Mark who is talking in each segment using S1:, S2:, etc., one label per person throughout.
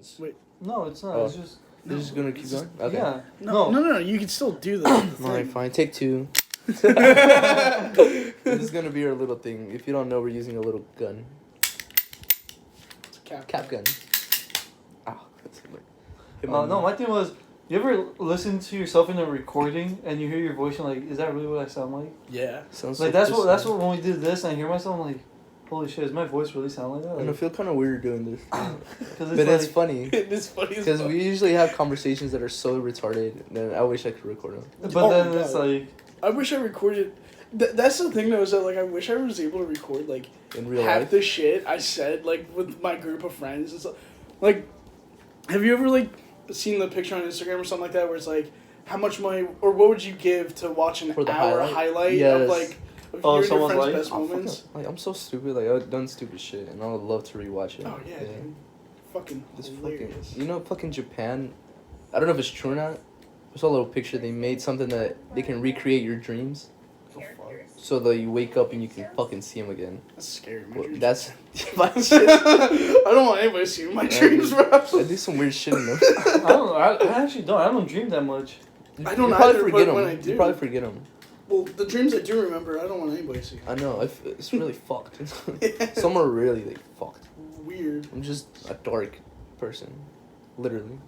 S1: questions.
S2: Wait.
S3: No, it's not.
S1: Oh.
S3: It's just.
S1: You're just gonna keep going? Okay.
S3: Yeah.
S2: No. You can still do the
S1: Alright,
S2: thing.
S1: fine. Take 2. This is gonna be our little thing. If you don't know, we're using a little gun.
S2: It's a
S1: Cap gun. Ow. That's like,
S3: No, my thing was, you ever listen to yourself in a recording and you hear your voice and like, is that really what I sound like?
S2: Yeah.
S1: Sounds
S3: Like
S1: so
S3: that's what when we did this and I hear myself, I'm like, holy shit, does my voice really sound like that?
S1: And I
S3: Like,
S1: feel kind of weird doing this.
S3: cause
S1: But it's funny.
S2: It is funny as
S1: Because
S2: fuck.
S1: we usually have conversations that are so retarded that I wish I could record them.
S3: But
S2: Oh
S3: then
S2: my
S3: it's
S2: God.
S3: like,
S2: I wish I recorded. That's the thing though, is that like I wish I was able to record like
S1: In real
S2: half
S1: life.
S2: the shit I said like with my group of friends and stuff. Like, have you ever like seen the picture on Instagram or something like that where it's like how much money or what would you give to watch an
S1: For the
S2: hour highlight
S1: Yes.
S2: of like of
S3: Oh,
S2: you and your
S3: someone's
S2: friends'
S3: life?
S2: best
S1: Oh,
S2: moments?
S1: fucking- like, I'm so stupid. Like, I've done stupid shit, and I would love to rewatch it.
S2: Oh yeah, dude. Fucking
S1: This
S2: hilarious.
S1: fucking, you know, fucking Japan. I don't know if it's true or not. I saw a little picture. They made something that they can recreate your dreams,
S2: Oh, fuck.
S1: so that you wake up and you can fucking see them again.
S2: That's scary. My
S1: Well,
S2: dreams.
S1: that's my shit.
S2: I don't want anybody seeing my dreams, bro.
S1: I do some weird shit in them.
S3: I don't know. I actually don't. I don't dream that much.
S2: I don't
S1: You probably
S2: either,
S1: forget
S2: but when
S1: them.
S2: I do-
S1: You probably forget them.
S2: Well, the dreams I do remember, I don't want anybody to see.
S1: I know. It's really fucked. Some are really like fucked.
S2: Weird.
S1: I'm just a dark person, literally.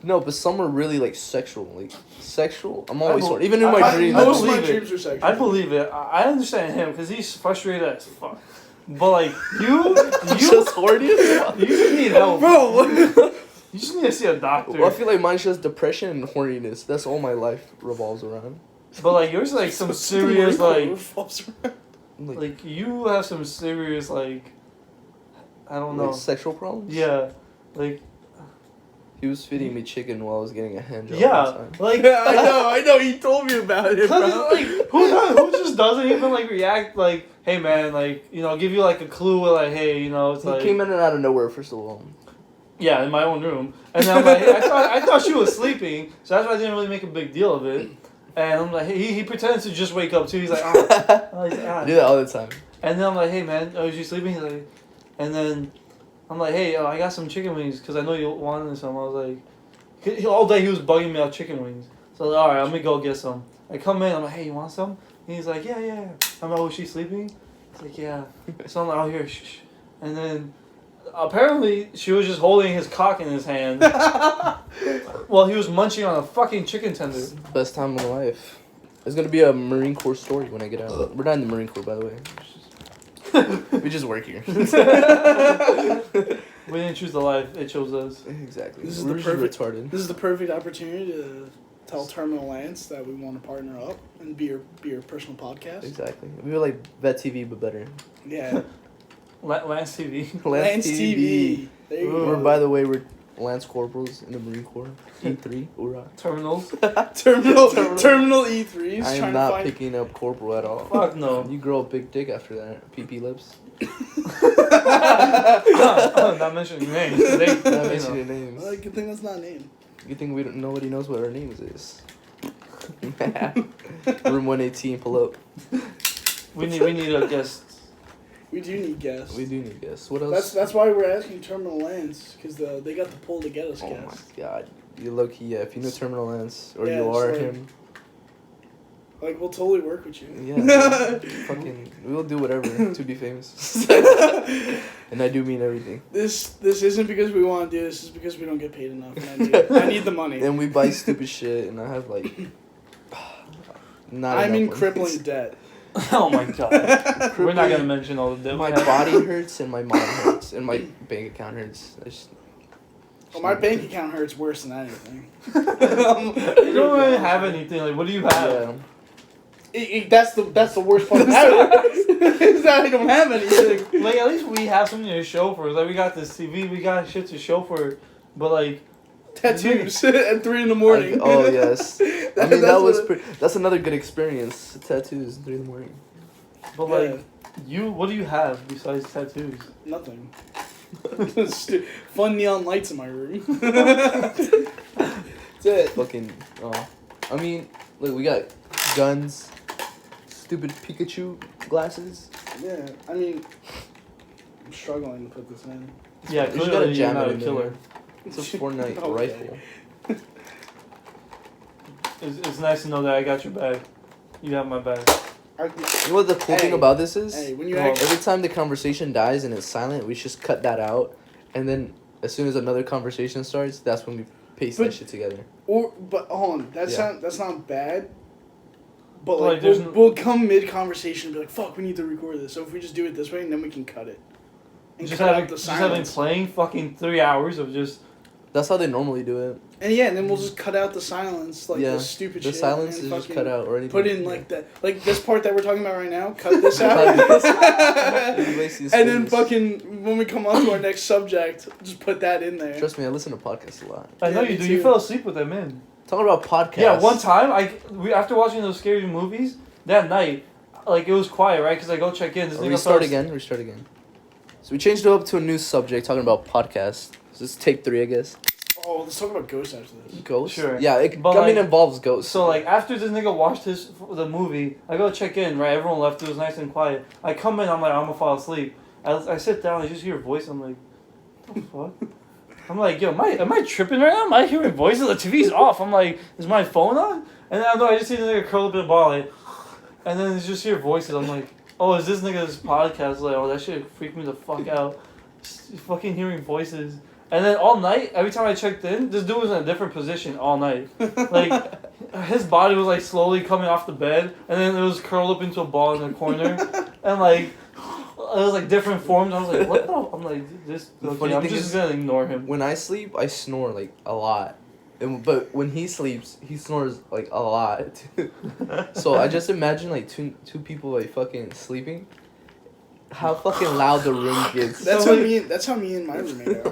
S1: No, but some are really like sexual. Like sexual. I'm always horny. Even in my dreams.
S2: Most of my
S3: believe it.
S2: dreams are sexual.
S3: I believe it. I understand him because he's frustrated as fuck. But like you
S1: just horny as fuck.
S3: you just need help.
S2: Bro,
S3: You just need to see a doctor.
S1: Well, I feel like mine's just depression and horniness. That's all my life revolves around.
S3: But like yours, is, like some serious
S1: Like,
S3: like you have some serious like I don't know.
S1: like sexual problems.
S3: Yeah, like
S1: He was feeding me chicken while I was getting a hand job.
S3: yeah,
S1: one time.
S3: like
S2: I know. He told me about it,
S3: Cause
S2: bro.
S3: it's like who just doesn't even like react like, hey man, like, you know, give you like a clue like, hey, you know, it's
S1: He
S3: like
S1: came in and out of nowhere. First of all.
S3: yeah, in my own room, and then I'm like, I thought she was sleeping, so that's why I didn't really make a big deal of it. And I'm like, he pretends to just wake up too. He's like, oh, he's like,
S1: I do that all the time.
S3: And then I'm like, hey man, is she sleeping? He's like, and then I'm like, hey, I got some chicken wings because I know you wanted some. I was like, all day he was bugging me out chicken wings. So I was like, all right, let me go get some. I come in, I'm like, hey, you want some? And he's like, yeah. I'm like, oh, is she sleeping? He's like, yeah. So I'm like, oh, here, shh. And then apparently she was just holding his cock in his hand while he was munching on a fucking chicken tender.
S1: Best time of my life. It's gonna be a Marine Corps story when I get out. We're not in the Marine Corps, by the way. We just work here.
S3: We didn't choose the life; it chose us.
S1: Exactly.
S2: This is
S1: We're
S2: the
S1: just
S2: perfect-
S1: retarded.
S2: This is the perfect opportunity to tell Terminal Lance that we want to partner up and be your personal podcast.
S1: Exactly. We were like Vet TV, but better.
S2: Yeah.
S3: Lance TV.
S2: Lance TV. There you
S3: Ooh.
S1: We're,
S2: go.
S1: by the way, we're Lance Corporals in the Marine Corps. E3. Hoorah.
S3: Terminals.
S2: Terminal E3s
S1: I
S2: trying
S1: am not
S2: to find.
S1: picking up corporal at all.
S3: Fuck no.
S1: You grow a big dick after that. PP lips.
S3: Not mentioning names. They,
S1: Not
S3: you know.
S1: mentioning names.
S2: Well, good thing that's not a name.
S1: Good thing nobody knows what our names is. Room 118, pull up.
S3: We need a guest.
S2: We do need guests.
S1: We do need guests. What else?
S2: That's why we're asking Terminal Lance because they got the pull to get us
S1: Oh my
S2: guests.
S1: god. You low key, yeah. If you know Terminal Lance or
S2: Yeah,
S1: you
S2: it's
S1: are
S2: like-
S1: him,
S2: Like we'll totally work with you.
S1: yeah. Fucking, we'll do whatever to be famous. And I do mean everything.
S2: This isn't because we want to do this. It's because we don't get paid enough. And I need the money.
S1: And we buy stupid shit, and I have like. Not
S2: I'm in
S1: enough
S2: crippling
S1: money.
S2: debt.
S3: Oh my god. We're not gonna mention all of them.
S1: My body hurts and my mind hurts and my bank account hurts.
S2: Well, my bank account hurts worse than anything.
S3: You don't really have anything. Like, what do you have?
S1: Yeah.
S2: That's the worst part about it. Is that I don't have anything.
S3: Like, at least we have something to show for it. Like, we got this TV, we got shit to show for it. But like,
S2: Tattoos at 3 a.m.
S1: Oh yes. I mean
S2: That's
S1: that was
S2: what-
S1: that's another good experience. Tattoos 3 a.m.
S3: but like, what do you have besides tattoos?
S2: Nothing. Fun neon lights in my room. That's it.
S1: Fucking. I mean, look, we got guns, stupid Pikachu glasses.
S2: Yeah, I mean, I'm struggling to put this in.
S3: Yeah,
S1: You just
S3: clearly
S1: gotta
S3: you're
S1: jam
S3: not
S1: it
S3: a
S1: in
S3: killer.
S1: there. It's a Fortnite
S2: Okay.
S1: rifle.
S3: It's nice to know that I got your back. You have my back.
S1: You know what the cool thing
S2: Hey.
S1: about this is?
S2: Hey, when you
S3: Well,
S2: actually,
S1: Every time the conversation dies and it's silent, we just cut that out, and then as soon as another conversation starts, that's when we paste that
S2: But-
S1: shit together.
S2: but hold on, that's not bad. But
S3: Like,
S2: like,
S3: there's
S2: we'll come mid conversation and be like, "Fuck, we need to record this." So if we just do it this way, and then we can cut it. And
S3: Just
S2: cut out
S3: having,
S2: the
S3: just having
S2: silence.
S3: playing fucking 3 hours of just.
S1: That's how they normally do it.
S2: And yeah, and then we'll just cut out the silence, like
S1: Yeah,
S2: the stupid
S1: The
S2: shit.
S1: silence
S2: and
S1: is
S2: then
S1: just
S2: fucking
S1: cut out or anything.
S2: Put in like that, like this part that we're talking about right now. Cut this out.
S1: Cut this. Basically,
S2: And then
S1: space.
S2: fucking when we come on to our next subject, just put that in there.
S1: Trust me, I listen to podcasts a lot.
S3: I know
S2: Yeah,
S3: you
S2: me
S3: do. You
S2: too.
S3: fell asleep with them in.
S1: Talking about podcasts.
S3: Yeah, one time we after watching those scary movies that night, like it was quiet, right? Because I go check in. This nigga
S1: Restart
S3: fell
S1: again. Restart again. So we changed it up to a new subject, talking about podcasts. So this is take 3, I guess.
S2: Oh, let's talk about ghosts after this.
S1: Ghosts.
S3: Sure.
S1: Yeah, it.
S3: But,
S1: I mean,
S3: like-
S1: involves ghosts.
S3: So like after this nigga watched the movie, I go check in, right? Everyone left. It was nice and quiet. I come in. I'm like, I'm gonna fall asleep. I sit down. I just hear a voice. I'm like, what the fuck? I'm like, yo, am I tripping right now? Am I hearing voices? The TV's off. I'm like, is my phone on? And then I just see the nigga curl up in a ball, like, and then you just hear voices. I'm like, oh, is this nigga's podcast? Like, oh, that shit freaked me the fuck out. Just fucking hearing voices. And then all night, every time I checked in, this dude was in a different position all night. Like, his body was like slowly coming off the bed, and then it was curled up into a ball in the corner, and like, it was like different forms. I was like, what the? I'm like, this.
S1: The
S3: Okay,
S1: funny
S3: I'm
S1: thing
S3: just
S1: is-
S3: gonna ignore him.
S1: When I sleep, I snore like a lot. But when he sleeps, he snores like a lot. So I just imagine like two people like fucking sleeping. How fucking loud the room gets.
S2: That's
S3: So,
S2: how me. That's how me and my roommate are.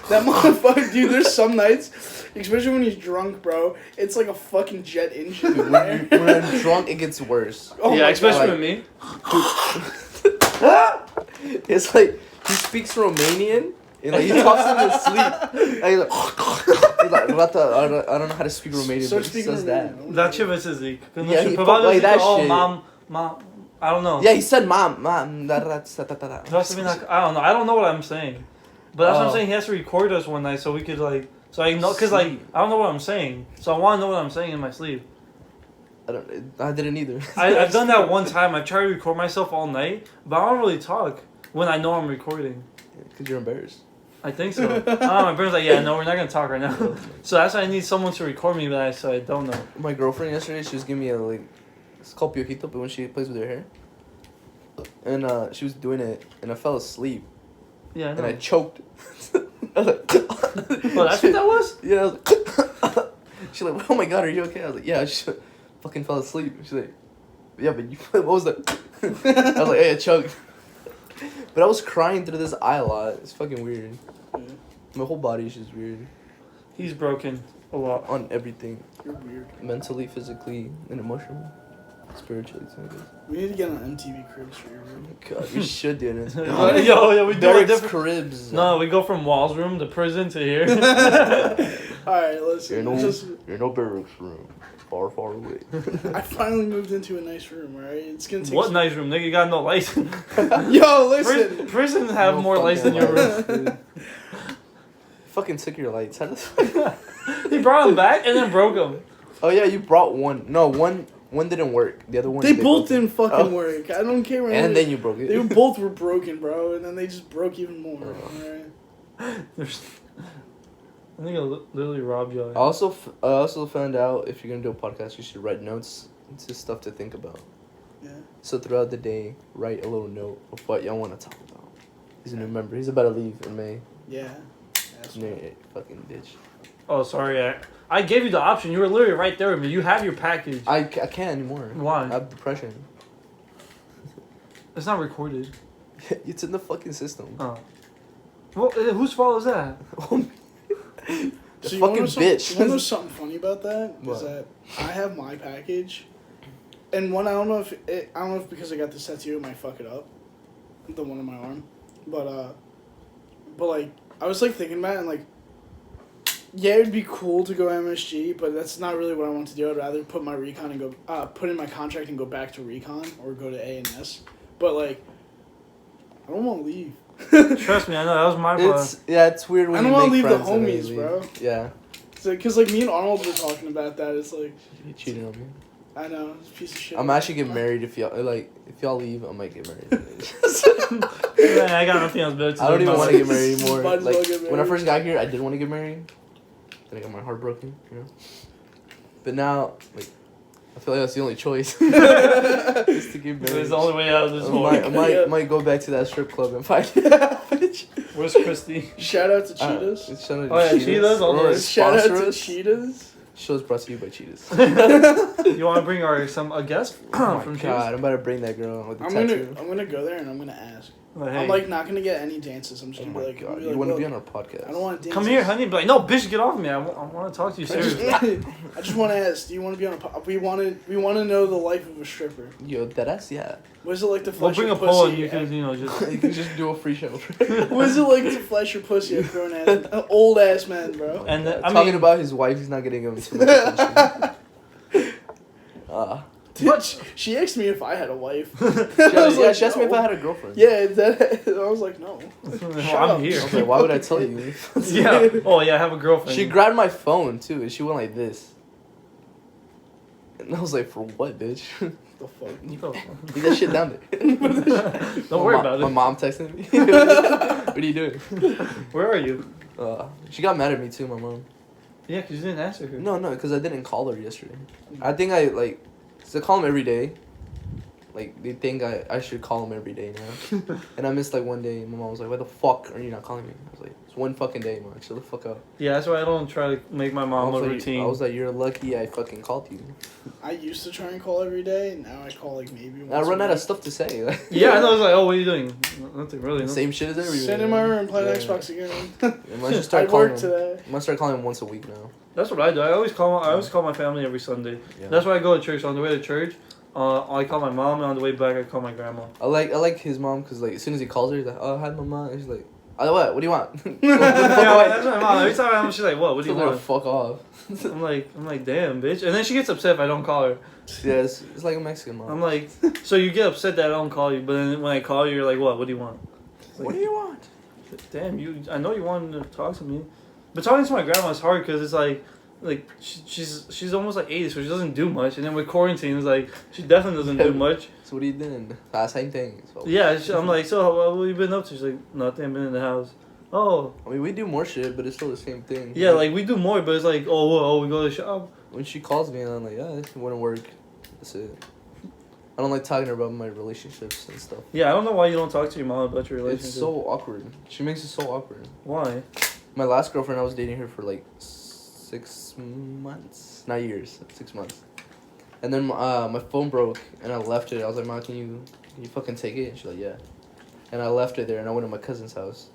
S2: That motherfucker, dude. There's some nights, especially when he's drunk, bro. It's like a fucking jet engine.
S1: Dude,
S2: in there.
S1: when I'm drunk, it gets worse.
S2: Oh
S3: yeah,
S2: my
S3: especially
S2: God.
S3: with me.
S1: It's like he speaks Romanian and like he talks in his sleep. And he's like "Rata," I don't know how to speak Romanian,
S2: Start
S1: but he
S2: speaking
S1: says that.
S2: Romanian.
S3: That shit was his leak.
S1: Yeah, he like that
S3: oh,
S1: shit.
S3: mom, I don't know.
S1: Yeah, he said mom.
S3: That's I mean, like, I don't know. I don't know what I'm saying. But that's what I'm
S1: Oh.
S3: saying. He has to record us one night so we could like, so I know, cause like I don't know what I'm saying, so I want to know what I'm saying in my sleep.
S1: I didn't either.
S3: I've done that one time. I've tried to record myself all night, but I don't really talk when I know I'm recording.
S1: Because you're embarrassed.
S3: I think so. I don't know, my brain's like, yeah, no, we're not gonna talk right now. So that's why I need someone to record me, but I don't know.
S1: My girlfriend yesterday, she was giving me a like, it's called piojito, but when she plays with her hair, and she was doing it, and I fell asleep,
S3: Yeah, I
S1: and
S3: know.
S1: I choked. I was like,
S3: Well, that's what that was.
S1: Yeah. I was like, she's like, oh my god, are you okay? I was like, yeah, I just fucking fell asleep. She's like, yeah, but you, what was that? I was like, hey, I choked. But I was crying through this eye a lot. It's fucking weird.
S2: Yeah,
S1: My whole body is just weird
S3: He's broken a lot.
S1: on everything,
S2: you're weird.
S1: mentally, physically, and emotionally, spiritually too. I guess.
S2: We need to get on MTV Cribs for your room.
S1: God, we should do this.
S3: Yo, we do a
S1: Derek's
S3: different.
S1: cribs.
S3: No, we go from Wall's room to prison to here.
S2: Alright, listen.
S1: You're no,
S2: Just,
S1: you're no barracks room. Far, far away.
S2: I finally moved into a nice room, alright? It's gonna take
S3: What
S2: some-
S3: nice room, nigga? You got no lights.
S2: Yo, listen!
S3: Prisons have
S1: No
S3: more lights than
S1: fucking
S3: your room.
S1: lights, dude. Fucking took your lights. How does?
S3: He brought them back and then broke them.
S1: Oh yeah, you brought one. No, one didn't work. The other one.
S2: They both
S1: broke.
S2: didn't fucking
S1: Oh.
S2: work. I don't care.
S1: And then you broke it.
S2: They both were broken, bro, and then they just broke even more.
S1: Oh.
S2: Alright?
S3: There's, I think I literally robbed you.
S1: I also found out if you're gonna do a podcast, you should write notes. It's just stuff to think about.
S2: Yeah.
S1: So throughout the day, write a little note of what y'all want to talk about. He's a new member. He's about to leave in May.
S2: Yeah. That's
S1: New fucking bitch.
S3: Oh, sorry. I gave you the option. You were literally right there with me. You have your package.
S1: I can't anymore.
S3: Why?
S1: I have depression.
S3: It's not recorded.
S1: It's in the fucking system.
S3: Oh. Well, whose fault is that?
S1: The
S2: So you wanna
S1: fucking
S2: know some-
S1: bitch.
S2: You want to know something funny about that? Is
S1: What?
S2: that I have my package, and one I don't know if because I got this tattoo it might fuck it up, the one on my arm, but like I was like thinking about it and like, yeah, it'd be cool to go MSG, but that's not really what I want to do. I'd rather put my recon and go put in my contract and go back to recon or go to A&S, but like I don't want to leave.
S3: Trust me, I know that was my part.
S1: It's weird when
S2: I don't
S1: you
S2: want to
S1: make
S2: leave the
S1: friends and they
S2: homies,
S1: leave.
S2: bro.
S1: Yeah.
S2: Because like me and Arnold were talking about that. It's like
S1: You cheating on me.
S2: I know it's a piece of shit.
S1: I'm actually getting married if y'all leave, I might get married.
S3: Man, I got nothing else better to do.
S1: I don't even
S3: in my
S1: want to
S3: life.
S1: get married anymore.
S2: Might as well
S1: Like
S2: get
S1: when I
S2: married.
S1: first got here, I didn't want to get married. Then I got my heart broken, you know. But now, like, I feel like that's the only choice. Is to get married.
S3: It's the only way out of this hole.
S1: I might go back to that strip club and find that bitch.
S3: Where's Christy?
S2: Shout out to Cheetahs.
S1: It's shout out to
S3: Oh, yeah, Cheetahs, all
S1: Or
S3: those.
S2: Shout out
S1: sponsor
S2: to
S1: us.
S2: Cheetahs.
S1: Show's brought to you by Cheetahs.
S3: You want to bring a guest
S1: Oh my
S3: from
S1: God, I'm about to bring that girl with the
S2: I'm
S1: tattoo.
S2: gonna go there and I'm gonna ask.
S3: Like, hey,
S2: I'm like not gonna get any dances. I'm just
S1: Oh
S2: gonna
S1: my
S2: be like,
S1: God,
S2: I'm
S1: you
S2: gonna
S1: want to
S2: look,
S1: be on our podcast?
S2: I don't want to dance.
S3: come here, honey. Be like, no, bitch, get off me. I want to talk to you seriously.
S2: I just want to ask. Do you want to be on a? We want to know the life of a stripper.
S1: Yo, that ass, yeah.
S2: Was it like to
S3: We'll
S2: flash
S3: bring
S2: your
S3: a poll and
S2: pussy?
S3: you can, you know, just.
S1: You can just do a free show.
S2: Was it like to flash your pussy at grown ass, old ass man, bro?
S3: And then, I
S1: Talking
S3: mean,
S1: about his wife, he's not getting him too much attention.
S2: Dude, she asked me if I had a wife.
S1: She
S2: I was
S1: she asked me if
S2: no.
S1: I had a girlfriend.
S2: Yeah, that, I was like, no.
S3: well, I'm here.
S1: I was like, why would I tell you?
S3: Yeah. Oh yeah, I have a girlfriend.
S1: She grabbed my phone too, and she went like this. And I was like, for what, bitch?
S2: The fuck?
S3: Oh.
S1: Leave that shit down there.
S3: Don't worry about
S1: My
S3: it.
S1: mom texted me. What are you doing?
S3: Where are you?
S1: She got mad at me too, my mom.
S3: Yeah, because you didn't answer her.
S1: No, because I didn't call her yesterday. I think I, like, cause I call him every day. Like, they think I should call him every day now. And I missed, like, one day, and my mom was like, why the fuck are you not calling me? I was like, it's one fucking day, man. Shut the fuck up.
S3: Yeah, that's why I don't try to make my mom a routine.
S1: I was like, you're lucky I fucking called you.
S2: I used to try and call every day, and now I call like maybe once
S1: I run
S2: a
S1: out of
S2: week.
S1: stuff to say.
S3: Yeah, I know. I was like, oh, what are you doing? Nothing really. Nothing.
S1: Same shit as everywhere.
S2: Sit in my room and play
S1: Yeah.
S2: Xbox again.
S1: I might just
S2: I
S1: start calling
S2: worked
S1: him.
S2: today.
S1: I might start calling him once a week now.
S3: That's what I do. I always call my family every Sunday.
S1: Yeah.
S3: That's why I go to church. On the way to church, I call my mom, and on the way back, I call my grandma.
S1: I like his mom because like as soon as he calls her, he's like, oh hi mama, and she's like, oh, what do you want?
S3: Yeah, that's my mom. Every time she's like, "What? What do you
S1: Tell her to
S3: want?"
S1: fuck off.
S3: I'm like, damn, bitch. And then she gets upset if I don't call her.
S1: Yeah, it's like a Mexican mom.
S3: I'm like, so you get upset that I don't call you, but then when I call you, you're like, what? What do you want? It's like,
S1: what do you want?
S3: Damn, I know you wanted to talk to me, but talking to my grandma is hard because it's like she's almost like 80, so she doesn't do much, and then with quarantine, it's like she definitely doesn't do much.
S1: So what are you doing? Same thing. So.
S3: Yeah, I'm like, so what have you been up to? She's like, nothing. Been in the house. Oh,
S1: I mean, we do more shit, but it's still the same thing.
S3: yeah, like we do more, but it's like, oh, we go to the shop.
S1: When she calls me, and I'm like, yeah, it wouldn't work. That's it. I don't like talking to her about my relationships and stuff.
S3: Yeah, I don't know why you don't talk to your mom about your relationship.
S1: It's so awkward. She makes it so awkward.
S3: Why?
S1: My last girlfriend, I was dating her for like 6 months, not years, 6 months. And then my phone broke, and I left it. I was like, "Ma, can you fucking take it?" And she's like, "Yeah." And I left it there, and I went to my cousin's house.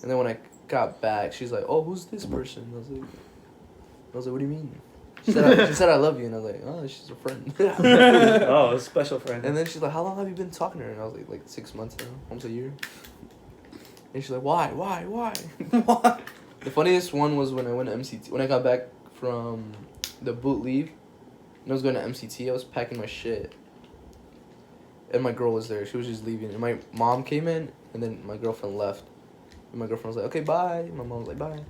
S1: And then when I got back, she's like, "Oh, who's this person?" I was like, "What do you mean?" She said, "I love you," and I was like, "Oh, she's a friend."
S3: Oh, a special friend.
S1: And then she's like, "How long have you been talking to her?" And I was like 6 months now, almost a year. And she's like, "Why?
S2: What?
S1: The funniest one was when I went to MCT. When I got back from the boot leave, and I was going to MCT, I was packing my shit. And my girl was there. She was just leaving. And my mom came in, and then my girlfriend left. And my girlfriend was like, "Okay, bye." And my mom was like, "Bye."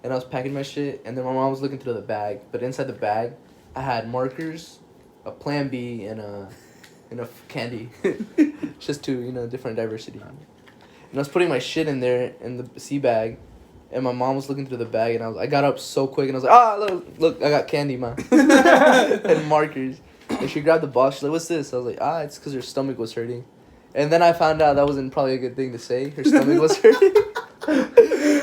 S1: And I was packing my shit, and then my mom was looking through the bag. But inside the bag, I had markers, a Plan B, and a candy. Just to, different diversity. And I was putting my shit in there in the sea bag, and my mom was looking through the bag, and I got up so quick, and I was like, look, I got candy, ma. And markers. And she grabbed the box, she's like, "What's this?" I was like, it's because her stomach was hurting. And then I found out that wasn't probably a good thing to say. Her stomach was hurting.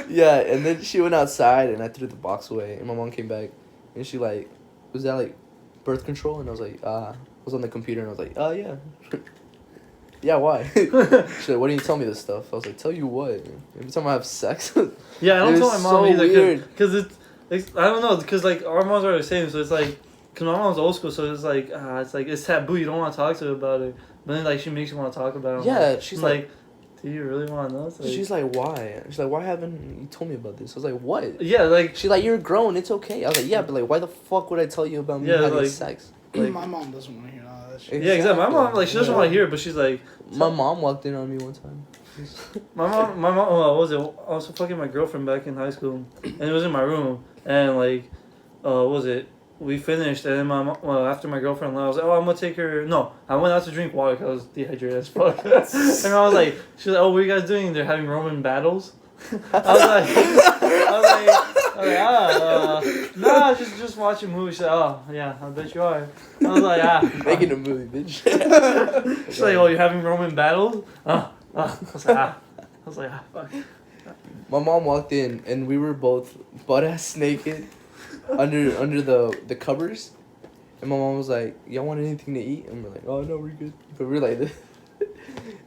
S1: Yeah, and then she went outside, and I threw the box away, and my mom came back, and she like, "Was that like birth control?" And I was like, I was on the computer, and I was like, yeah. Yeah, why? She's like, "Why didn't you tell me this stuff?" I was like, "Tell you what? Every time I have sex."
S3: Yeah, I don't
S1: It
S3: tell
S1: was
S3: my mom
S1: so
S3: either
S1: weird.
S3: because it's I don't know because like our moms are the same, so it's like because my mom's old school, so it's like it's taboo. You don't want to talk to her about it, but then like she makes you want to talk about it.
S1: Yeah, she's like,
S3: "Do you really want to know?" It's like,
S1: she's like, "Why?" She's like, "Why haven't you told me about this?" I was like, "What?"
S3: yeah, like
S1: She's like, "You're grown. It's okay." I was like, "Yeah, but like, why the fuck would I tell you about me
S3: Yeah,
S1: having
S3: like-
S1: sex?"
S2: My mom doesn't want to hear all that shit.
S3: yeah, exactly. My mom like she doesn't
S1: Yeah.
S3: want to hear it, but she's like,
S1: My mom walked in on me one time.
S3: My mom, what was it? I was fucking my girlfriend back in high school, and it was in my room, and like, what was it? We finished, and then after my girlfriend left, I was like, oh, I'm gonna take her. No, I went out to drink water because I was dehydrated as fuck. And I was like, she's like, oh, what are you guys doing? They're having Roman battles. Nah, just watching movies. She's like, oh, yeah, I bet you are. I was like,
S1: Making a movie, bitch.
S3: She's like, oh, you're having Roman battles? I was like, fuck.
S1: My mom walked in and we were both butt ass naked under the covers, and my mom was like, "Y'all want anything to eat?" And we're like, "Oh no, we're good." But we're like, and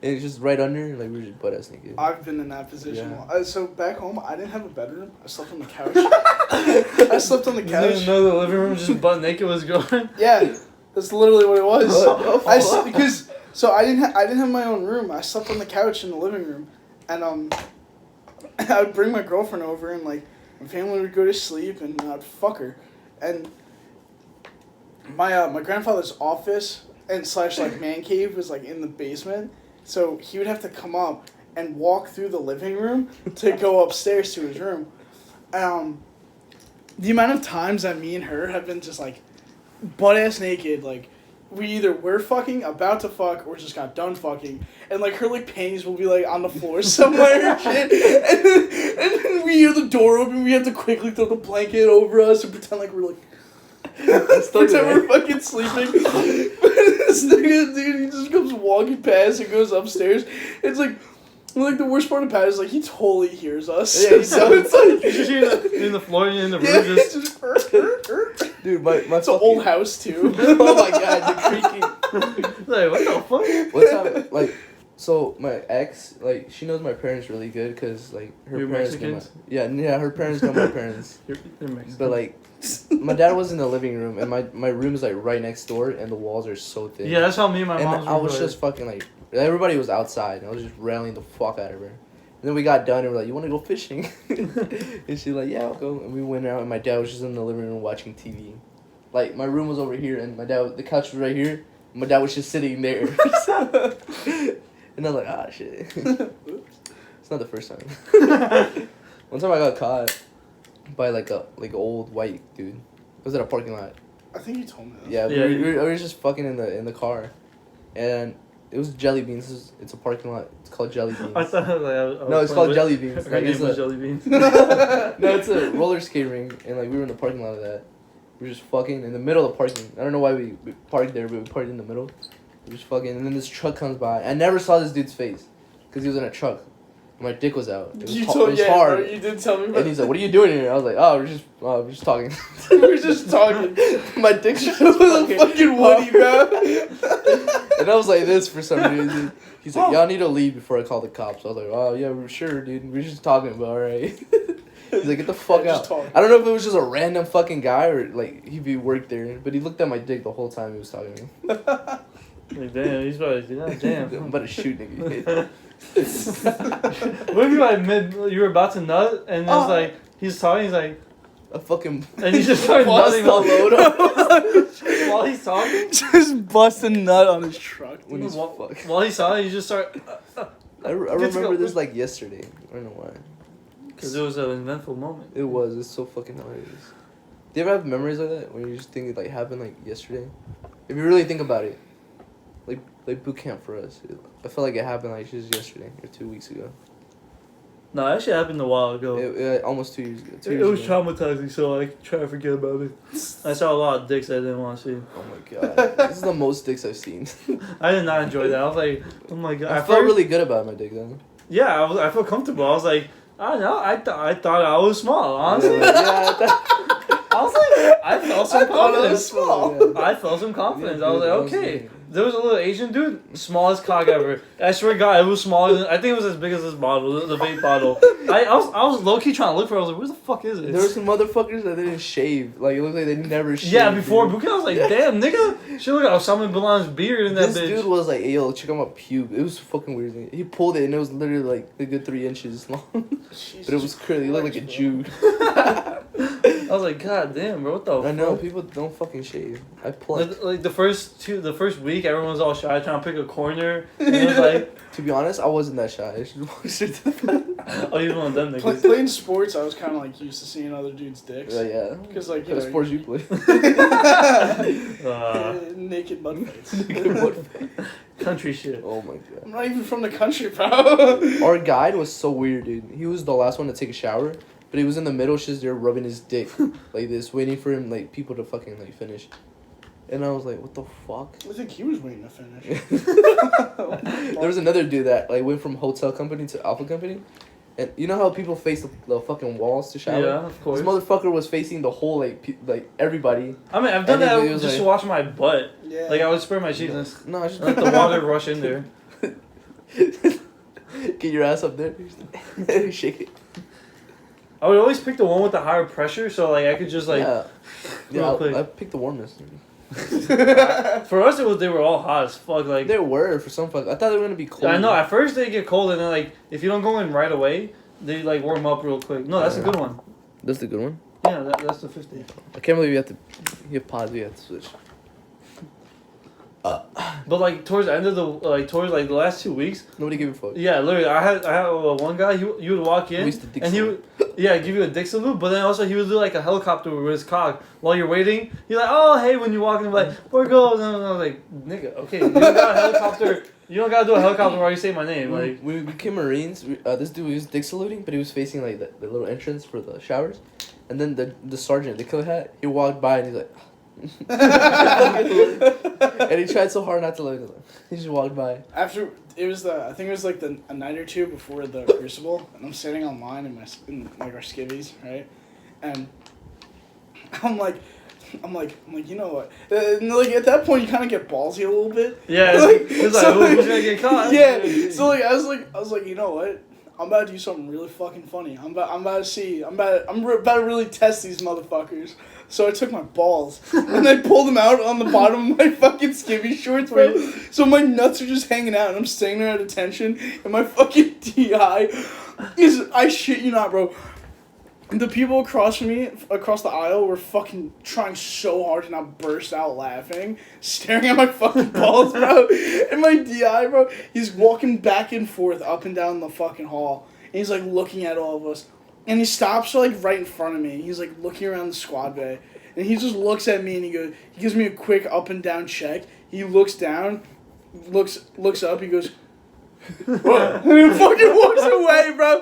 S1: it's just right under, like we're just butt ass naked.
S2: I've been in that position.
S1: Yeah.
S2: So back home, I didn't have a bedroom. I slept on the couch. I slept on the
S3: You
S2: couch.
S3: didn't know the living room just butt naked was going?
S2: Yeah, that's literally what it was.
S1: What the fuck?
S2: Because I didn't have my own room. I slept on the couch in the living room, and I would bring my girlfriend over, and like my family would go to sleep, and I'd fuck her, and my grandfather's office and / like man cave was like in the basement, so he would have to come up and walk through the living room to go upstairs to his room. The amount of times that me and her have been just like butt ass naked, like we either were fucking, about to fuck, or just got done fucking, and like her like panties will be like on the floor somewhere and shit, and then we hear the door open, we have to quickly throw the blanket over us and pretend like we're like pretend we're fucking sleeping. This nigga, dude, he just comes walking past and goes upstairs. It's like the worst part of Pat is like he totally hears us.
S1: Yeah,
S2: so it's like
S3: You just hear in the floor and in the room
S2: yeah,
S3: just...
S2: it's just
S1: Dude, my
S2: it's an old house too.
S1: Oh my god, the creaking.
S3: Like, what the fuck?
S1: What's up? Like, so my ex, like, she knows my parents really good because like her
S3: You're
S1: parents
S3: Mexicans?
S1: know yeah, her parents know my parents.
S3: You're Mexican.
S1: But like, my dad was in the living room, and my room is like right next door, and the walls are so thin.
S3: Yeah, that's how me and my
S1: And
S3: mom's
S1: I was
S3: were.
S1: just fucking like, everybody was outside, and I was just railing the fuck out of her. And then we got done, and we're like, "You want to go fishing?" And she's like, "Yeah, I'll go." And we went out, and my dad was just in the living room watching TV. Like, my room was over here, and the couch was right here. And my dad was just sitting there. And I was like, ah, shit. It's not the first time. One time I got caught by like a old white dude. It was at a parking lot.
S2: I think you told me that.
S1: Yeah,
S3: Yeah,
S1: we were just fucking in the car, and it was Jelly Beans. It's a parking lot. It's called Jelly Beans.
S3: I thought like,
S1: No, it's called Jelly Beans.
S3: Her
S1: Like,
S3: name
S1: it's
S3: was
S1: a-
S3: Jelly Beans.
S1: No, it's a roller skate ring, and like we were in the parking lot of that. We were just fucking in the middle of the parking. I don't know why we parked there, but we parked in the middle. We were just fucking, and then this truck comes by. I never saw this dude's face, because he was in a truck. My dick was out. It was,
S2: You
S1: it
S2: told
S1: was
S2: yeah,
S1: hard.
S2: bro, you did tell me.
S1: And he's like, "What are you doing here?" I was like, "Oh, we're just talking."
S2: we're just talking.
S1: My dick's just
S2: fucking woody, bro.
S1: And I was like this for some reason. He's like, "Y'all need to leave before I call the cops." I was like, "Oh yeah, we're sure, dude. We're just talking about alright." He's like, "Get the fuck
S2: Yeah,
S1: out."
S2: just talk.
S1: I don't know if it was just a random fucking guy or like he worked there, but he looked at my dick the whole time he was talking to me.
S3: Like, damn, he's probably like, damn.
S1: I'm about to shoot nigga.
S3: What if you like you were about to nut and it's like he's talking, he's like,
S1: A fucking
S3: and he just started
S1: bust
S3: nutting
S1: the load up.
S3: while he's talking.
S2: Just bust a nut on his truck.
S1: When he's
S3: While,
S1: fuck.
S3: while he's talking, you just start
S1: I remember this like yesterday. I don't know why.
S3: because it was an eventful moment.
S1: It was. It's so fucking hilarious. Do you ever have memories like that when you just think it like happened like yesterday? If you really think about it, like boot camp for us, I felt like it happened like just yesterday or 2 weeks ago.
S3: No, it actually happened a while ago.
S1: Almost 2 years ago.
S3: It was traumatizing, so I try to forget about it. I saw a lot of dicks I didn't want to see.
S1: Oh my god, this is the most dicks I've seen.
S3: I did not enjoy that. I was like, oh my god.
S1: I
S3: At
S1: felt
S3: first-
S1: really good about my dick though.
S3: Yeah, I felt comfortable. I was like, I don't know. I thought I was small. Honestly,
S1: Yeah,
S3: I was like, I felt some confidence.
S1: small.
S3: I felt some confidence.
S1: Yeah,
S3: I was
S1: dude,
S3: like,
S1: that was
S3: okay.
S1: me.
S3: There was a little Asian dude, smallest cock ever. I swear to God, it was smaller than, I think it was as big as this bottle, the vape bottle. I was low key trying to look for it. I was like, where the fuck is it?
S1: There were some motherfuckers that didn't shave. Like it looked like they never shaved.
S3: Yeah, before
S1: dude.
S3: Bukan, I was like, damn, nigga. She looked like Osama bin Laden's beard in that
S1: This
S3: bitch.
S1: dude was like, "Hey, yo, check out my pube." It was fucking weird. He pulled it and it was literally like a good 3 inches long. But it was curly. He looked like a Jew.
S3: I was like, God damn, bro, what the
S1: I know
S3: fuck?
S1: people don't fucking shave. I plucked.
S3: Like the first week, everyone was all shy trying to pick a corner. And it was like,
S1: To be honest, I wasn't that shy. I should walk straight to the front.
S3: oh, you one of them niggas.
S2: Playing sports, I was kind of like used to seeing other dudes' dicks.
S1: Yeah.
S2: Because like you
S1: What
S2: know,
S1: sports you play?
S2: naked mud fights.
S3: Country shit.
S1: Oh my god.
S2: I'm not even from the country, bro.
S1: Our guide was so weird, dude. He was the last one to take a shower, but he was in the middle, just there rubbing his dick like this, waiting for him like people to fucking like finish. And I was like, what the fuck?
S2: I think he was waiting to finish.
S1: There was another dude that like went from hotel company to alpha company, and you know how people face the fucking walls to shower.
S3: Yeah, of course.
S1: This motherfucker was facing the whole like everybody.
S3: I mean, I've done
S1: And
S3: that
S1: he was
S3: just to
S1: like-
S3: wash my butt.
S2: Yeah.
S3: Like, I would spray my cheeks and
S1: No, I just
S3: let the water rush in there.
S1: get your ass up there, shake it.
S3: I would always pick the one with the higher pressure, so like I could just like.
S1: yeah,
S3: real quick.
S1: I picked the warmest.
S3: For us, they were all hot as fuck. Like
S1: They were for some fuck. I thought they were gonna be cold.
S3: I know at first they get cold, and then like if you don't go in right away, they like warm up real quick. No, that's a good one.
S1: That's the good one.
S3: Yeah, that's the 50.
S1: I can't believe you have to hit pause. You have to switch.
S3: But like towards the end of the last 2 weeks,
S1: Nobody gave a fuck.
S3: yeah, literally, I had one guy. You would walk in,
S1: We used to dick
S3: and he
S1: salute.
S3: would give you a dick salute, but then also he would do like a helicopter with his cock while you're waiting. He's like, oh hey, when you walk in, like where goes? And I was like, nigga, okay, you don't got a helicopter. You don't gotta do a helicopter while you say my name. Like
S1: When we became Marines, this dude was dick saluting, but he was facing like the little entrance for the showers, and then the sergeant, the killer hat, he walked by and he's like, and he tried so hard not to look. He just walked by.
S2: After it was I think it was like a night or two before the Crucible, and I'm sitting online in like our skivvies, right, and I'm like, you know what? And like at that point, you kind of get ballsy a little bit.
S3: yeah,
S2: Like,
S3: it's like
S2: so-
S3: who's gonna get caught?
S2: Yeah. So like I was like, you know what? I'm about to do something really fucking funny. I'm about to really test these motherfuckers. So I took my balls and I pulled them out on the bottom of my fucking skivvy shorts, bro. So my nuts are just hanging out and I'm staying there at attention and my fucking DI is, I shit you not, bro. The people across from me, across the aisle, were fucking trying so hard to not burst out laughing, staring at my fucking balls, bro. And my DI, bro, he's walking back and forth up and down the fucking hall. And he's like looking at all of us. And he stops like right in front of me. He's like looking around the squad bay. And he just looks at me and he gives me a quick up and down check. He looks down, looks up, he goes, what? And then fucking walks away, bro.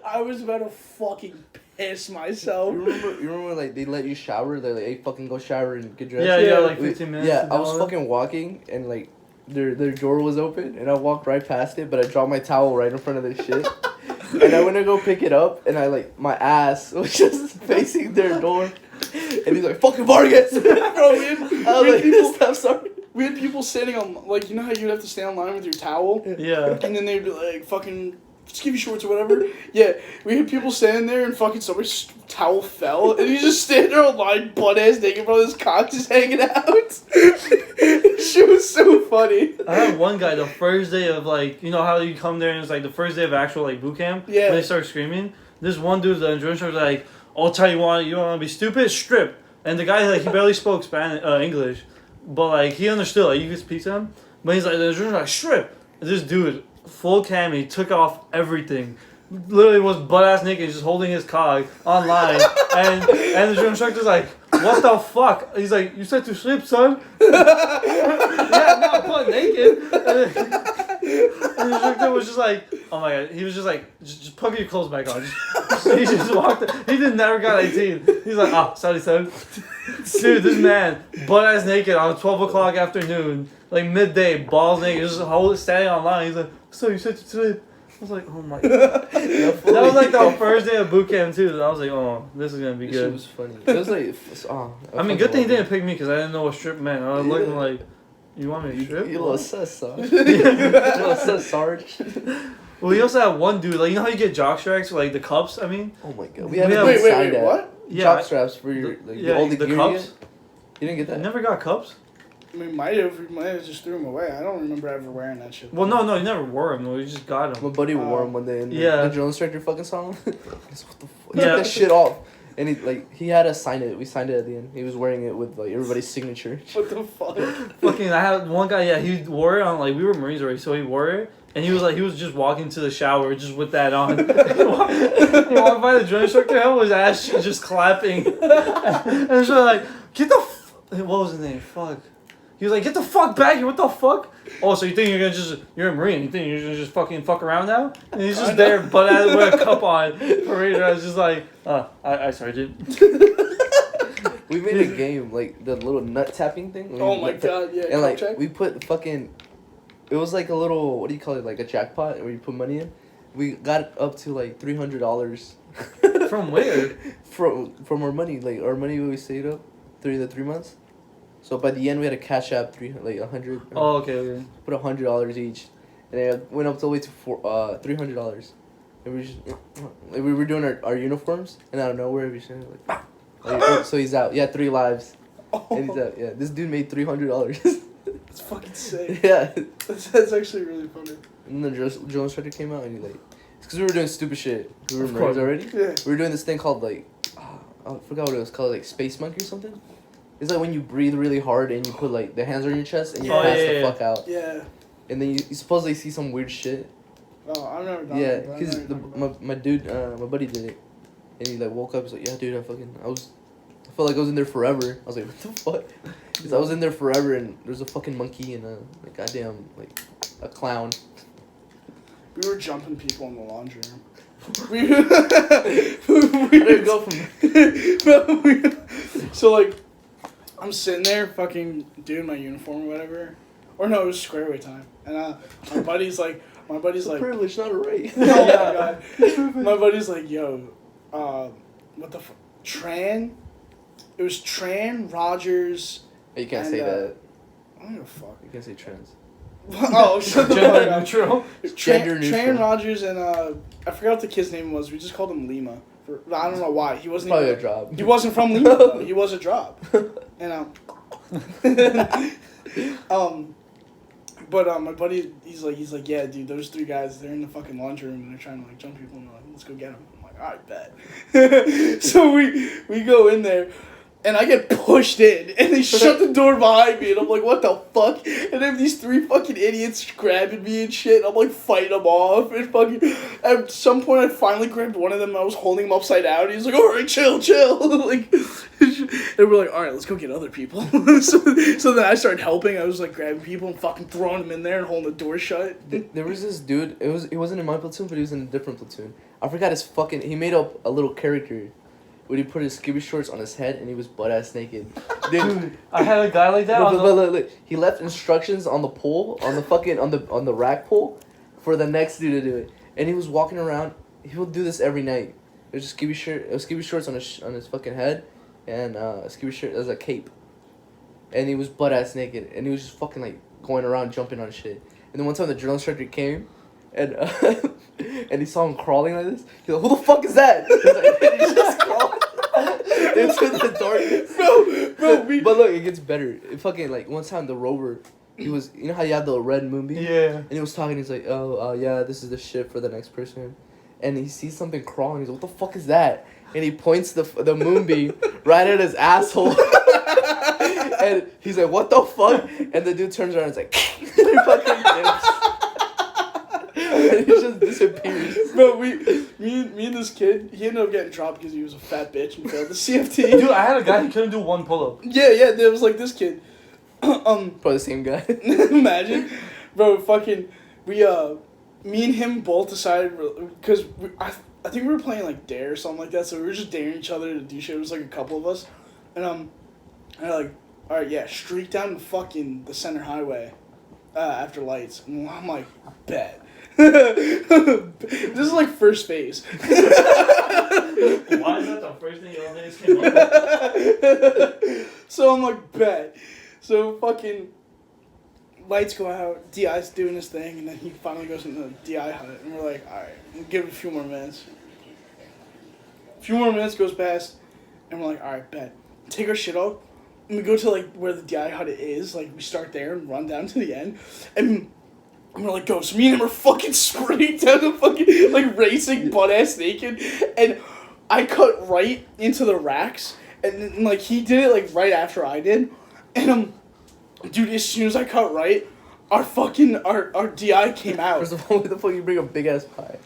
S2: I was about to fucking piss myself.
S1: You remember like they let you shower? They're like, hey, fucking go shower and get dressed.
S3: Yeah, like
S1: We-
S3: 15 minutes.
S1: Yeah,
S3: and
S1: I was
S3: all that.
S1: fucking walking and like their door was open and I walked right past it, but I dropped my towel right in front of this shit. And I went to go pick it up and I like my ass was just facing their door. And he's like, fucking Vargas!
S2: Bro,
S1: I was like,
S2: people,
S1: I'm sorry.
S2: we had people standing on, like, you know how you'd have to stand in line with your towel?
S3: Yeah.
S2: And then they'd be like, fucking skivvy shorts or whatever. Yeah, we had people standing there and fucking somebody's towel fell. And he's just standing there online, butt-ass naked, bro, his cock just hanging out. Shit was so funny.
S3: I had one guy the first day of like, you know how you come there and it's like the first day of actual like boot camp.
S2: Yeah.
S3: When they start screaming, this one dude, the instructor was like, "I'll tell you what, you want to be stupid, strip." And the guy like he barely spoke Spanish, English, but like he understood. Like you could speak to him, but he's like the instructor was like strip. And this dude, full cami, took off everything. Literally was butt ass naked, just holding his cock online, and the instructor's like, "What the fuck?" He's like, "You said to sleep, son." Yeah, I'm not butt naked. And the instructor was just like, "Oh my god," he was just like, "Just put your clothes back on." He just walked. He never got 18. He's like, "Ah, sorry, son." Dude, this man butt ass naked on 12 o'clock afternoon, like midday, balls naked, just standing online. He's like, "So you said to sleep." I was like, oh my god. That was like the first day of boot camp too. I was like, oh, this is gonna be
S1: This shit
S3: good.
S1: was funny. It was like,
S3: I mean, good thing he didn't pick me because I didn't know what strip meant. I was looking like, you want me to strip?
S1: You little sus, Sarge. You little sus, Sarge.
S3: Well, we also had one dude, like, you know how you get jock stracks, like the cups, I mean?
S1: Oh my god.
S3: We had-
S2: Wait, what?
S1: Jock straps for your all the
S3: the
S1: gear
S3: cups.
S1: you get? You didn't get
S3: I
S1: that?
S3: never got cups.
S2: We might have just threw them away. I don't remember ever wearing that shit.
S3: Well, no, you never wore them. You just got
S1: My
S3: them.
S1: buddy wore them one day and
S3: Yeah.
S1: the drill instructor fucking saw him. He goes, what the fuck? He
S3: Yeah.
S1: took that shit off. And he had us sign it. We signed it at the end. He was wearing it with like everybody's signature.
S2: What the fuck?
S3: Fucking, I had one guy. Yeah, he wore it on like we were Marines already, so he wore it, and he was just walking to the shower just with that on. He walked by the drill instructor, and his ass just clapping, and it's like, get the. What was his name? Fuck. He was like, get the fuck back here. What the fuck? Oh, so you think you're a Marine? You think you're gonna just fucking fuck around now? And he's just there, butt out with a cup on. Parade. I was just like, I sergeant.
S1: We made a game, like the little nut tapping thing.
S2: Oh my god, yeah.
S1: And like
S2: check?
S1: we put fucking, it was like a little, what do you call it, like a jackpot where you put money in. We got up to like $300.
S3: From where?
S1: From our money, like our money we saved up through the 3 months. So by the end we had a cash app 100.
S3: Oh, okay.
S1: Put $100 each, and it went up the way to $300. And we were doing our uniforms, and out of nowhere we should like, so he's out. Yeah, 3 lives. And he's out. Yeah, this dude made $300.
S2: That's fucking sick.
S1: Yeah.
S2: That's actually really funny.
S1: And then the drill instructor came out, and he like, it's because we were doing stupid shit. We were
S3: Of
S1: Marines
S3: course.
S1: already.
S2: Yeah.
S1: We were doing this thing called like, I forgot what it was called, like Space Monkey or something. It's like when you breathe really hard and you put like the hands on your chest and you
S2: Oh,
S1: pass
S3: yeah,
S1: the
S3: yeah.
S1: fuck out.
S2: Yeah.
S1: And then you supposedly see some weird shit.
S2: Oh, I've never done
S1: Yeah,
S2: that. but I know
S1: because
S2: what you're talking about.
S1: my dude, my buddy did it, and he like woke up. He's like, yeah, dude, I felt like I was in there forever. I was like, what the fuck? Because I was in there forever, and there's a fucking monkey and a like goddamn like a clown.
S2: We were jumping people in the laundry room. we
S1: Where'd it go from?
S2: So like, I'm sitting there fucking doing my uniform or whatever, or no, it was square away time, and my buddy's like,
S1: Privilege, not a right.
S2: oh my god, my buddy's like, yo, what the Tran? It was Tran, Rogers.
S1: You can't
S2: and,
S1: say that.
S2: I don't give a fuck.
S1: You can't say trans.
S2: Oh, shut the fuck
S3: Gender
S2: up.
S3: neutral.
S1: Gender neutral.
S2: Tran Rogers and I forgot what the kid's name was. We just called him Lima. I don't know why. He wasn't
S1: Probably
S2: even,
S1: a job.
S2: He wasn't from Lima though. He was a job. And but my buddy, he's like, yeah, dude, those 3 guys, they're in the fucking laundry room and they're trying to like jump people and like, let's go get them. I'm like, all right, bet. So we go in there. And I get pushed in, and they shut the door behind me, and I'm like, what the fuck? And then these 3 fucking idiots grabbing me and shit, and I'm like fighting them off, and fucking, at some point I finally grabbed one of them, and I was holding him upside down, and he's like, alright, chill, like, and we're like, alright, let's go get other people. so then I started helping, I was like grabbing people and fucking throwing them in there and holding the door shut.
S1: There was this dude, he wasn't in my platoon, but he was in a different platoon. I forgot his fucking, he made up a little character. When he put his skibby shorts on his head and he was butt ass naked.
S3: Dude, I had a guy like that.
S1: Look, he left instructions on the pole, on the fucking on the rack pole, for the next dude to do it. And he was walking around. He would do this every night. It was just skibby shorts on his fucking head, and a skibby shirt as a cape. And he was butt ass naked, and he was just fucking like going around jumping on shit. And then one time the drill instructor came, and and he saw him crawling like this. He's like, "Who the fuck is that?" He's like, and he just crawled into the darkness.
S2: Bro,
S1: But look, it gets better. It fucking like one time the rover, he was, you know how you have the red moonbeam?
S3: Yeah.
S1: And he was talking. He's like, "Oh, yeah, this is the shit for the next person." And he sees something crawling. He's like, "What the fuck is that?" And he points the moonbeam right at his asshole. And he's like, "What the fuck?" And the dude turns around and is like, and he fucking dips. And he just disappears.
S2: Bro, me and this kid, he ended up getting dropped because he was a fat bitch and failed the CFT.
S3: Dude, I had a guy who couldn't do 1 pull-up.
S2: Yeah, there was like this kid.
S1: Probably the same guy.
S2: Imagine, bro, fucking, me and him both decided, because I think we were playing like Dare or something like that, so we were just daring each other to do shit. It was like a couple of us, and like, alright, yeah, streak down the center highway, after lights, and I'm like, bet. This is like first phase.
S3: Why is that the first thing your niggas came up with?
S2: So I'm like, bet. So fucking lights go out, DI's doing his thing, and then he finally goes into the DI hut, and we're like, alright, we'll give it a few more minutes. A few more minutes goes past, and we're like, alright, bet. Take our shit out, and we go to like where the DI hut is, like we start there and run down to the end, and we're like, go. So me and him are fucking sprinting down the fucking, like, racing butt-ass naked. And I cut right into the racks, and then, like, he did it, like, right after I did, and, dude, as soon as I cut right, our DI came out.
S1: First of all, why the fuck you bring a big ass pie?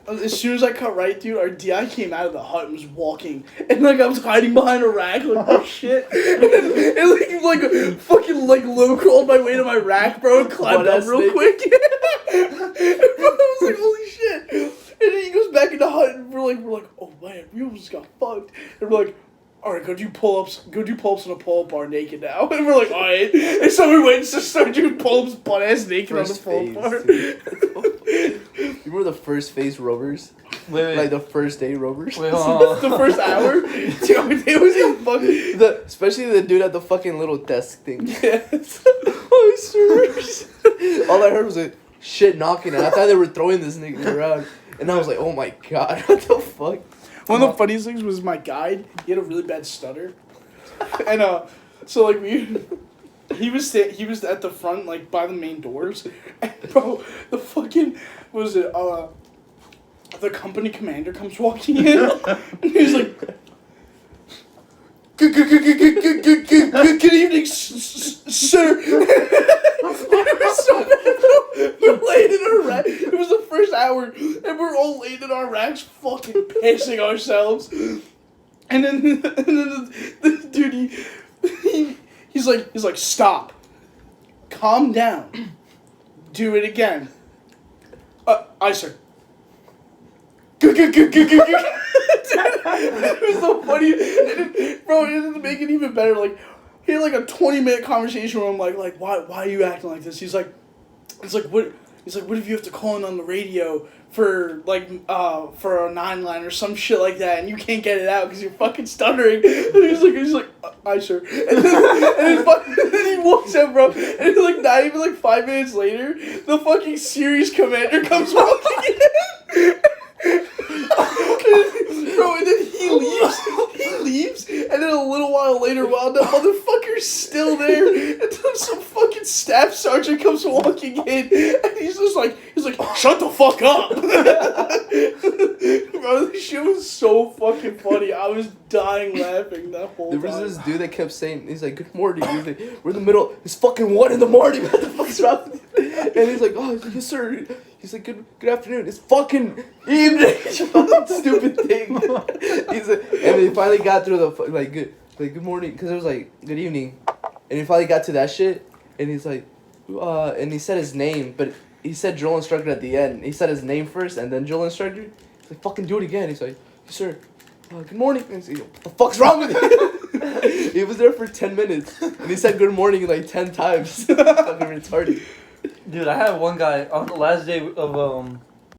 S2: As soon as I cut right, dude, our DI came out of the hut and was walking, and like I was hiding behind a rack, like oh shit, and like fucking like low crawled my way to my rack, bro, and climbed up real quick. And bro, I was like, holy shit! And then he goes back in the hut, and we're like, oh man, we almost got fucked. And we're like, all right, go do pull-ups in a pull-up bar naked now. And we're like, all right. And so we went and just started doing pull-ups butt-ass naked
S1: First
S2: on the pull-up bar.
S1: You remember the first phase rovers?
S3: Wait.
S1: Like the first day rovers?
S3: Wait, hold on.
S2: The first hour, dude, it was a fucking.
S1: Especially the dude at the fucking little desk thing.
S2: Yes.
S1: Oh, sirs. All I heard was like shit knocking, and I thought they were throwing this nigga around. And I was like, oh my god, what the fuck?
S2: One of the funniest things was my guide. He had a really bad stutter, and so like he was at the front like by the main doors, and bro, the fucking the company commander comes walking in, and he's like, good evening, sir. It was so bad, bro. We're laying in our rack. It was the first hour, and we're all laying in our racks, fucking pissing ourselves. And then the dude, he's like, stop, calm down, do it again. Aye, sir. Good. It was so funny, bro. It didn't make it even better. Like, he had like a 20-minute conversation where I'm like, why are you acting like this? He's like, what? He's like, what if you have to call in on the radio for for a 9-line or some shit like that, and you can't get it out because you're fucking stuttering? And he's like, aye, sir. And then he walks out, bro. And like not even like 5 minutes later, the fucking series commander comes walking in. Bro, and then he leaves, and then a little while later, while the motherfucker's still there, and then some fucking staff sergeant comes walking in, and he's like, shut the fuck up. Bro, this shit was so fucking funny. I was dying laughing that whole time.
S1: There was this dude that kept saying, he's like, good morning. He's like, we're in the middle. It's fucking 1 in the morning. What the fuck's wrong with you? And he's like, oh, yes, sir. He's like, good afternoon. It's fucking evening. Stupid thing. He's like, and they finally got through the, good morning. Because it was like, good evening. And he finally got to that shit. And he's like, and he said his name. But he said drill instructor at the end. He said his name first and then drill instructor. He's like, fucking do it again. He's like, yes, sir. Good morning. And he's like, what the fuck's wrong with you? He was there for 10 minutes. And he said good morning like 10 times. Fucking retarded.
S3: Dude, I had one guy on the last day of